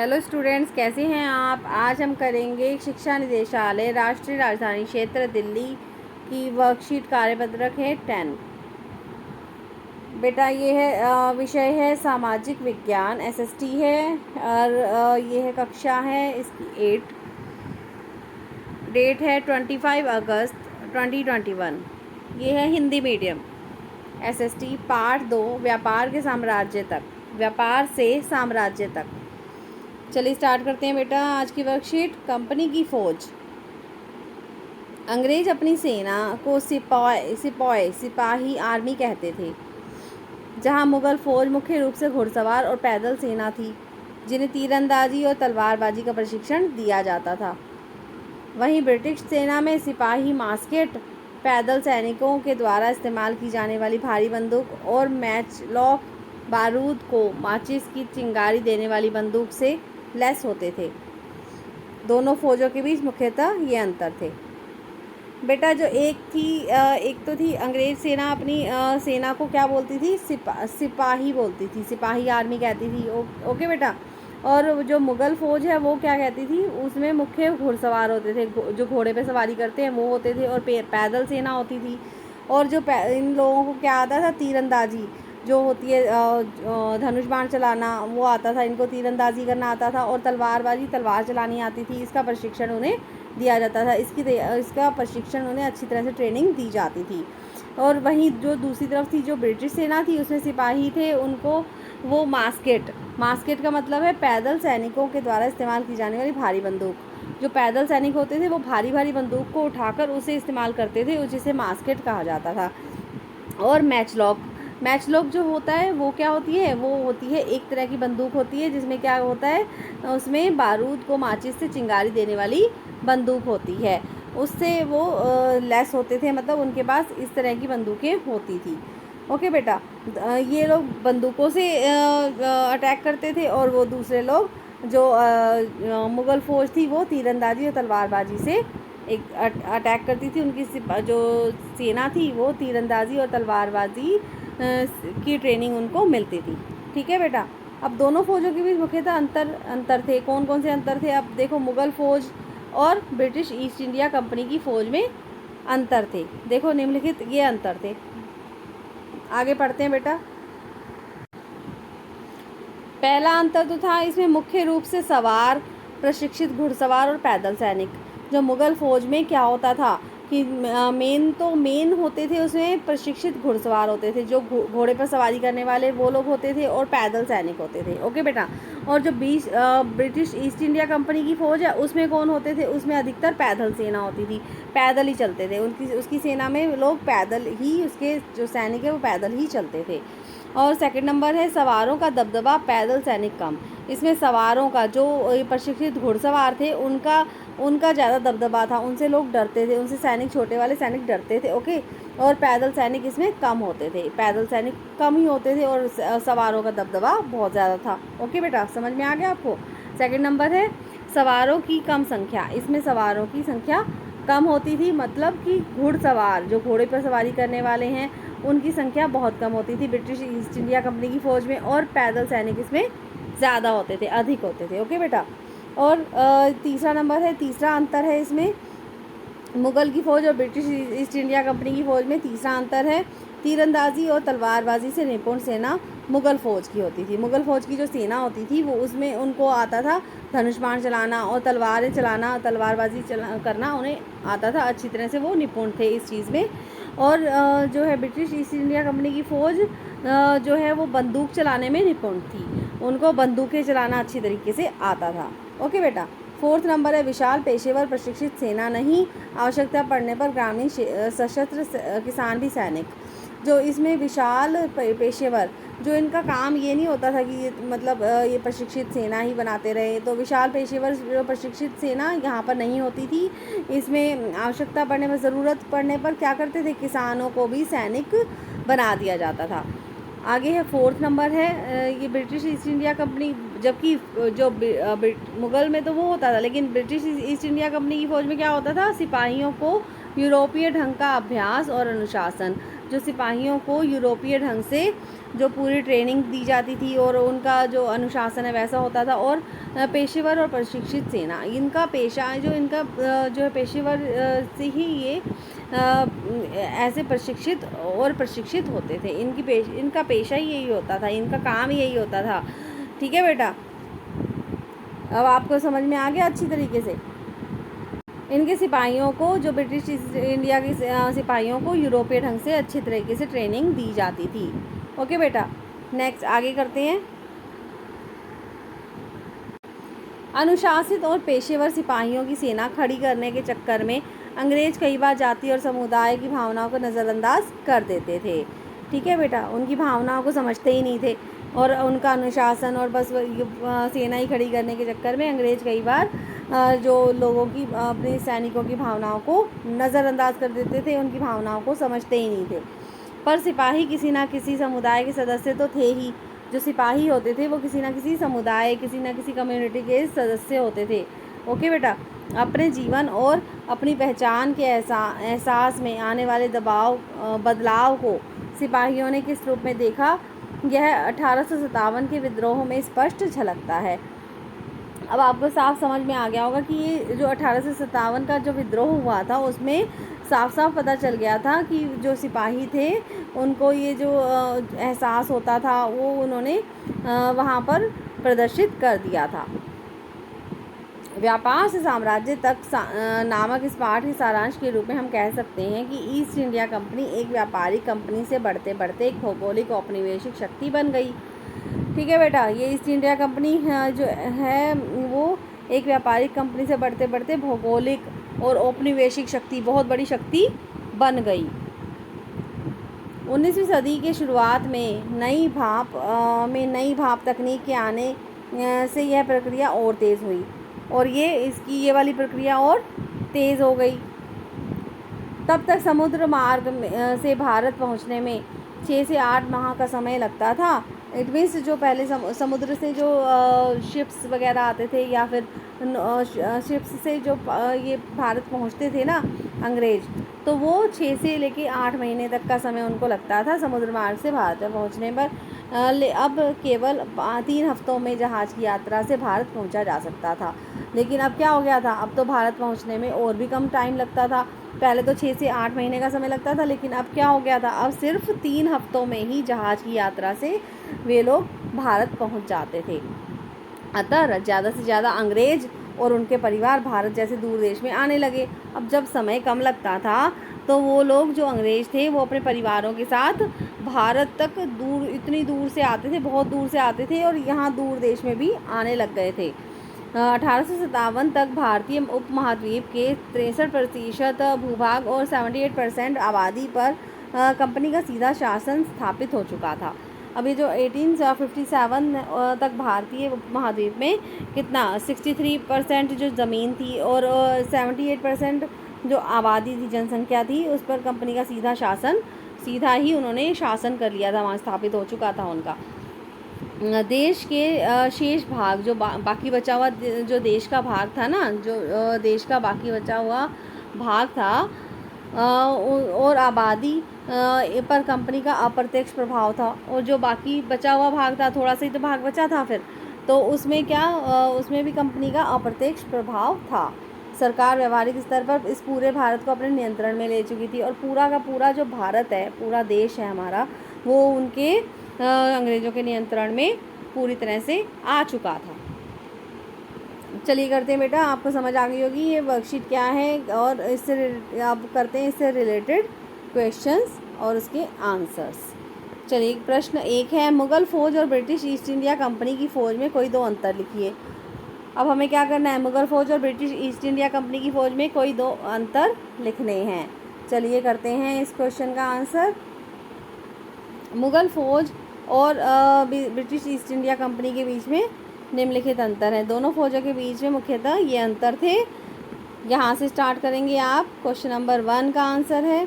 Hello students, कैसे हैं आप। आज हम करेंगे शिक्षा निदेशालय राष्ट्रीय राजधानी क्षेत्र दिल्ली की वर्कशीट कार्यपत्रक है 10। बेटा ये है विषय है सामाजिक विज्ञान, एसएसटी है और ये है कक्षा है इसकी 8। डेट है 25 अगस्त 2021। ये है हिंदी मीडियम एसएसटी पार्ट 2 व्यापार के साम्राज्य तक, व्यापार से साम्राज्य तक। चलिए स्टार्ट करते हैं बेटा आज की वर्कशीट। कंपनी की फौज। अंग्रेज अपनी सेना को सिपाही आर्मी कहते थे, जहां मुगल फौज मुख्य रूप से घुड़सवार और पैदल सेना थी, जिन्हें तीरंदाजी और तलवारबाजी का प्रशिक्षण दिया जाता था। वहीं ब्रिटिश सेना में सिपाही मास्केट, पैदल सैनिकों के द्वारा इस्तेमाल की जाने वाली भारी बंदूक और मैचलॉक बारूद को माचिस की चिंगारी देने वाली बंदूक से लेस होते थे। दोनों फौजों के बीच मुख्यतः ये अंतर थे। बेटा जो एक तो थी अंग्रेज सेना, अपनी सेना को क्या बोलती थी, सिपाही बोलती थी, सिपाही आर्मी कहती थी। ओके बेटा। और जो मुग़ल फ़ौज है वो क्या कहती थी, उसमें मुख्य घुड़सवार होते थे, जो घोड़े पे सवारी करते हैं वो होते थे, और पैदल सेना होती थी। और जो इन लोगों को क्या आता था, तीरंदाजी जो होती है, धनुष बाण चलाना वो आता था, इनको तीरंदाजी करना आता था, और तलवारबाजी, तलवार चलानी आती थी। इसका प्रशिक्षण उन्हें दिया जाता था, इसका प्रशिक्षण उन्हें अच्छी तरह से ट्रेनिंग दी जाती थी। और वहीं जो दूसरी तरफ थी, जो ब्रिटिश सेना थी, उसमें सिपाही थे, उनको वो मास्केट का मतलब है पैदल सैनिकों के द्वारा इस्तेमाल की जाने वाली भारी बंदूक। जो पैदल सैनिक होते थे वो भारी भारी बंदूक को उठाकर उसे इस्तेमाल करते थे, जिसे मास्केट कहा जाता था। और मैचलॉक जो होता है वो क्या होती है, वो होती है एक तरह की बंदूक होती है, जिसमें क्या होता है, उसमें बारूद को माचिस से चिंगारी देने वाली बंदूक होती है, उससे वो लेस होते थे, मतलब उनके पास इस तरह की बंदूकें होती थी। ओके बेटा। ये लोग बंदूकों से अटैक करते थे, और वो दूसरे लोग जो मुग़ल फ़ौज थी वो तीरंदाजी और तलवारबाजी से एक अटैक करती थी। उनकी जो सेना थी वो तीरंदाजी और तलवारबाजी की ट्रेनिंग उनको मिलती थी। ठीक है बेटा। अब दोनों फ़ौजों के बीच मुख्यतः अंतर थे। कौन कौन से अंतर थे, अब देखो। मुग़ल फ़ौज और ब्रिटिश ईस्ट इंडिया कंपनी की फ़ौज में अंतर थे। देखो निम्नलिखित ये अंतर थे। आगे पढ़ते हैं बेटा। पहला अंतर तो था इसमें मुख्य रूप से सवार, प्रशिक्षित घुड़सवार और पैदल सैनिक। जो मुग़ल फ़ौज में क्या होता था कि मेन होते थे, उसमें प्रशिक्षित घुड़सवार होते थे, जो घोड़े पर सवारी करने वाले वो लोग होते थे, और पैदल सैनिक होते थे। ओके बेटा। और जो ब्रिटिश ईस्ट इंडिया कंपनी की फ़ौज है, उसमें कौन होते थे, उसमें अधिकतर पैदल सेना होती थी, पैदल ही चलते थे। उसकी सेना में लोग पैदल ही, उसके जो सैनिक है वो पैदल ही चलते थे। और सेकंड नंबर है सवारों का दबदबा, पैदल सैनिक कम। इसमें सवारों का, जो प्रशिक्षित घुड़सवार थे, उनका ज़्यादा दबदबा था, उनसे लोग डरते थे, उनसे सैनिक, छोटे वाले सैनिक डरते थे। ओके। और पैदल सैनिक इसमें कम होते थे, पैदल सैनिक कम ही होते थे, और सवारों का दबदबा बहुत ज़्यादा था। ओके बेटा, समझ में आ गया आपको। सेकंड नंबर है सवारों की कम संख्या। इसमें सवारों की संख्या कम होती थी, मतलब कि घुड़सवार, जो घोड़े पर सवारी करने वाले हैं, उनकी संख्या बहुत कम होती थी ब्रिटिश ईस्ट इंडिया कंपनी की फ़ौज में, और पैदल सैनिक इसमें ज़्यादा होते थे, अधिक होते थे। ओके बेटा। और तीसरा नंबर है, तीसरा अंतर है इसमें मुग़ल की फ़ौज और ब्रिटिश ईस्ट इंडिया कंपनी की फ़ौज में। तीसरा अंतर है तीरंदाजी और तलवारबाजी से निपुण सेना मुग़ल फ़ौज की होती थी। मुग़ल फ़ौज की जो सेना होती थी वो, उसमें उनको आता था धनुष बाण चलाना और तलवारें चलाना, तलवारबाजी करना उन्हें आता था अच्छी तरह से, वो निपुण थे इस चीज़ में। और जो है ब्रिटिश ईस्ट इंडिया कंपनी की फ़ौज जो है वो बंदूक चलाने में निपुण थी, उनको बंदूकें चलाना अच्छी तरीके से आता था। ओके बेटा। फोर्थ नंबर है विशाल पेशेवर प्रशिक्षित सेना नहीं, आवश्यकता पड़ने पर ग्रामीण सशस्त्र किसान भी सैनिक। जो इसमें विशाल पेशेवर, जो इनका काम ये नहीं होता था कि ये मतलब ये प्रशिक्षित सेना ही बनाते रहे, तो विशाल पेशेवर जो प्रशिक्षित सेना यहाँ पर नहीं होती थी। इसमें आवश्यकता पड़ने पर, ज़रूरत पड़ने पर क्या करते थे, किसानों को भी सैनिक बना दिया जाता था। आगे है फोर्थ नंबर है ये ब्रिटिश ईस्ट इंडिया कंपनी, जबकि जो मुग़ल में तो वो होता था, लेकिन ब्रिटिश ईस्ट इंडिया कंपनी की फ़ौज में क्या होता था, सिपाहियों को यूरोपीय ढंग का अभ्यास और अनुशासन जो सिपाहियों को यूरोपीय ढंग से जो पूरी ट्रेनिंग दी जाती थी और उनका जो अनुशासन है वैसा होता था। और पेशेवर और प्रशिक्षित सेना, इनका पेशा है जो इनका जो है पेशेवर से ही ये ऐसे प्रशिक्षित होते थे। इनका पेशा ही यही होता था, इनका काम ही यही होता था। ठीक है बेटा, अब आपको समझ में आ गया अच्छी तरीके से। इनके सिपाहियों को, जो ब्रिटिश ईस्ट इंडिया के सिपाहियों को यूरोपीय ढंग से अच्छी तरीके से ट्रेनिंग दी जाती थी। ओके बेटा, नेक्स्ट आगे करते हैं। अनुशासित और पेशेवर सिपाहियों की सेना खड़ी करने के चक्कर में अंग्रेज कई बार जाति और समुदाय की भावनाओं को नज़रअंदाज कर देते थे। ठीक है बेटा, उनकी भावनाओं को समझते ही नहीं थे और उनका अनुशासन और बस सेना ही खड़ी करने के चक्कर में अंग्रेज कई बार जो लोगों की, अपने सैनिकों की भावनाओं को नज़रअंदाज कर देते थे, उनकी भावनाओं को समझते ही नहीं थे। पर सिपाही किसी ना किसी समुदाय के सदस्य तो थे ही। जो सिपाही होते थे वो किसी ना किसी समुदाय, किसी ना किसी कम्युनिटी के सदस्य होते थे। ओके बेटा, अपने जीवन और अपनी पहचान के एहसास में आने वाले बदलाव को सिपाहियों ने किस रूप में देखा, यह 1857 के विद्रोह में स्पष्ट झलकता है। अब आपको साफ समझ में आ गया होगा कि ये जो 1857 का जो विद्रोह हुआ था उसमें साफ साफ पता चल गया था कि जो सिपाही थे उनको ये जो एहसास होता था वो उन्होंने वहाँ पर प्रदर्शित कर दिया था। व्यापार से साम्राज्य तक नामक इस पाठ के सारांश के रूप में हम कह सकते हैं कि ईस्ट इंडिया कंपनी एक व्यापारिक कंपनी से बढ़ते बढ़ते एक भौगोलिक औपनिवेशिक शक्ति बन गई। ठीक है बेटा, ये ईस्ट इंडिया कंपनी जो है वो एक व्यापारिक कंपनी से बढ़ते बढ़ते भौगोलिक और औपनिवेशिक शक्ति, बहुत बड़ी शक्ति बन गई। 19वीं सदी के शुरुआत में नई भाप तकनीक के आने से यह प्रक्रिया और तेज़ हुई और ये वाली प्रक्रिया और तेज़ हो गई। तब तक समुद्र मार्ग से भारत पहुंचने में 6 से 8 माह का समय लगता था। इट मीन्स जो पहले समुद्र से जो शिप्स वगैरह आते थे या फिर शिप्स से जो ये भारत पहुंचते थे ना अंग्रेज, तो वो 6 से लेके 8 महीने तक का समय उनको लगता था समुद्र मार्ग से भारत पहुंचने पर। अब केवल 3 हफ्तों में जहाज़ की यात्रा से भारत पहुंचा जा सकता था। लेकिन अब क्या हो गया था, अब तो भारत पहुंचने में और भी कम टाइम लगता था। पहले तो 6 से 8 महीने का समय लगता था, लेकिन अब क्या हो गया था, अब सिर्फ 3 हफ्तों में ही जहाज़ की यात्रा से वे लोग भारत पहुंच जाते थे। अतः ज़्यादा से ज़्यादा अंग्रेज और उनके परिवार भारत जैसे दूर देश में आने लगे। अब जब समय कम लगता था तो वो लोग जो अंग्रेज थे वो अपने परिवारों के साथ भारत तक इतनी दूर से आते थे, बहुत दूर से आते थे और यहाँ दूर देश में भी आने लग गए थे। 1857 तक भारतीय उपमहाद्वीप के 63% भूभाग और 78% आबादी पर कंपनी का सीधा शासन स्थापित हो चुका था। अभी जो 1857 तक भारतीय उपमहाद्वीप में कितना 63% जो ज़मीन थी और 78% जो आबादी थी, जनसंख्या थी, उस पर कंपनी का सीधा ही उन्होंने शासन कर लिया था, वहाँ स्थापित हो चुका था उनका। देश के शेष भाग जो बाकी बचा हुआ जो देश का भाग था ना, जो देश का बाकी बचा हुआ भाग था और आबादी पर कंपनी का अप्रत्यक्ष प्रभाव था। और जो बाकी बचा हुआ भाग था, थोड़ा सा ही तो भाग बचा था फिर, तो उसमें उसमें भी कंपनी का अप्रत्यक्ष प्रभाव था। सरकार व्यवहारिक स्तर पर इस पूरे भारत को अपने नियंत्रण में ले चुकी थी और पूरा का पूरा जो भारत है, पूरा देश है हमारा, वो उनके अंग्रेज़ों के नियंत्रण में पूरी तरह से आ चुका था। चलिए करते हैं बेटा, आपको समझ आ गई होगी ये वर्कशीट क्या है और इससे आप करते हैं इससे रिलेटेड क्वेश्चंस और उसके आंसर्स। चलिए, प्रश्न 1 है, मुग़ल फ़ौज और ब्रिटिश ईस्ट इंडिया कंपनी की फ़ौज में कोई 2 अंतर लिखिए। अब हमें क्या करना है, मुग़ल फ़ौज और ब्रिटिश ईस्ट इंडिया कंपनी की फ़ौज में कोई 2 अंतर लिखने हैं। चलिए करते हैं इस क्वेश्चन का आंसर। मुग़ल फ़ौज और ब्रिटिश ईस्ट इंडिया कंपनी के बीच में निम्नलिखित अंतर है। दोनों फ़ौजों के बीच में मुख्यतः ये अंतर थे। यहाँ से स्टार्ट करेंगे आप। क्वेश्चन नंबर 1 का आंसर है,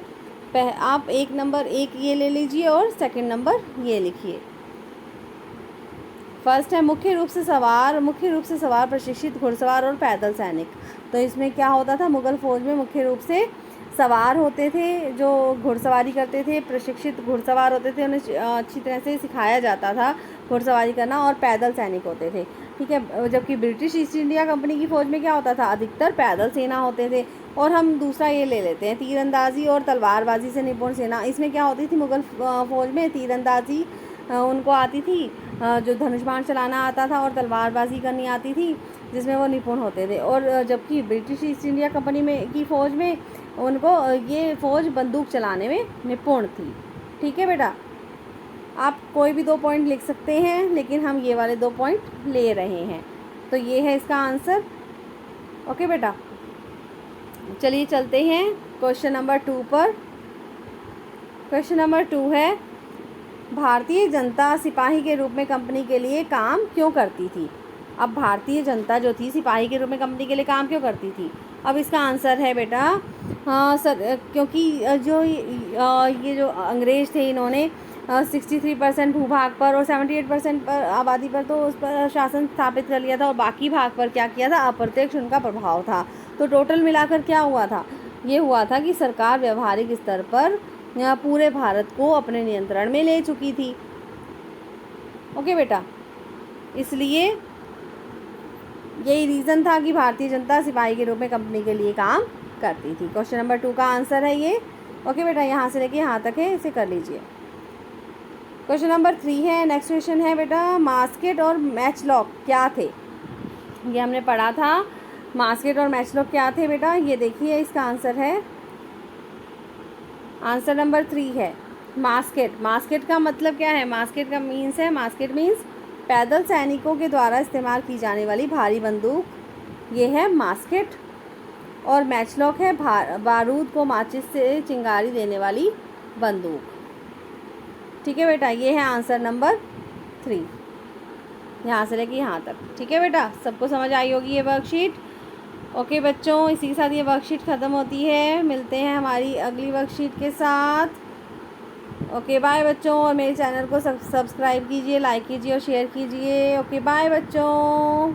आप 1 नंबर 1 ये ले लीजिए और सेकंड नंबर ये लिखिए। फर्स्ट है मुख्य रूप से सवार प्रशिक्षित घुड़सवार और पैदल सैनिक। तो इसमें क्या होता था, मुग़ल फ़ौज में मुख्य रूप से सवार होते थे, जो घुड़सवारी करते थे, प्रशिक्षित घुड़सवार होते थे, उन्हें अच्छी तरह से सिखाया जाता था घुड़सवारी करना, और पैदल सैनिक होते थे, ठीक है। जबकि ब्रिटिश ईस्ट इंडिया कंपनी की फ़ौज में क्या होता था, अधिकतर पैदल सेना होते थे। और हम दूसरा ये ले लेते हैं, तीरंदाजी और तलवारबाजी से निपुण सेना। इसमें क्या होती थी, मुग़ल फ़ौज में तीरंदाजी उनको आती थी, जो धनुष बाण चलाना आता था, और तलवारबाजी करनी आती थी, जिसमें वो निपुण होते थे। और जबकि ब्रिटिश ईस्ट इंडिया कंपनी में की फ़ौज में उनको ये फ़ौज बंदूक चलाने में निपुण थी, ठीक है बेटा। आप कोई भी 2 पॉइंट लिख सकते हैं, लेकिन हम ये वाले 2 पॉइंट ले रहे हैं, तो ये है इसका आंसर। ओके बेटा, चलिए चलते हैं क्वेश्चन नंबर 2 पर। क्वेश्चन नंबर 2 है, भारतीय जनता सिपाही के रूप में कंपनी के लिए काम क्यों करती थी। अब भारतीय जनता जो थी सिपाही के रूप में कंपनी के लिए काम क्यों करती थी। अब इसका आंसर है बेटा, हाँ सर, क्योंकि ये जो अंग्रेज़ थे, इन्होंने 63% भूभाग पर और 78% पर आबादी पर तो उस पर शासन स्थापित कर लिया था, और बाकी भाग पर क्या किया था, अप्रत्यक्ष उनका प्रभाव था। तो टोटल मिलाकर क्या हुआ था, ये हुआ था कि सरकार व्यवहारिक स्तर पर पूरे भारत को अपने नियंत्रण में ले चुकी थी। ओके बेटा, इसलिए यही रीज़न था कि भारतीय जनता सिपाही के रूप में कंपनी के लिए काम करती थी। क्वेश्चन नंबर 2 का आंसर है ये। ओके बेटा, यहाँ से लेके यहाँ तक है, इसे कर लीजिए। क्वेश्चन नंबर 3 है, नेक्स्ट क्वेश्चन है बेटा, मास्केट और मैचलॉक क्या थे। ये हमने पढ़ा था, मास्केट और मैचलॉक क्या थे बेटा, ये देखिए इसका आंसर है, आंसर नंबर 3 है मास्केट। मास्केट का मतलब क्या है, मास्केट का मीन्स है, मास्केट मीन्स पैदल सैनिकों के द्वारा इस्तेमाल की जाने वाली भारी बंदूक, ये है मास्केट। और मैचलॉक है बारूद को माचिस से चिंगारी देने वाली बंदूक, ठीक है बेटा। ये है आंसर नंबर 3, यहाँ से लेके यहाँ तक, ठीक है बेटा। सबको समझ आई होगी ये वर्कशीट। ओके बच्चों, इसी के साथ ये वर्कशीट ख़त्म होती है। मिलते हैं हमारी अगली वर्कशीट के साथ। ओके बाय बच्चों, और मेरे चैनल को सब्सक्राइब कीजिए, लाइक कीजिए और शेयर कीजिए। ओके बाय बच्चों।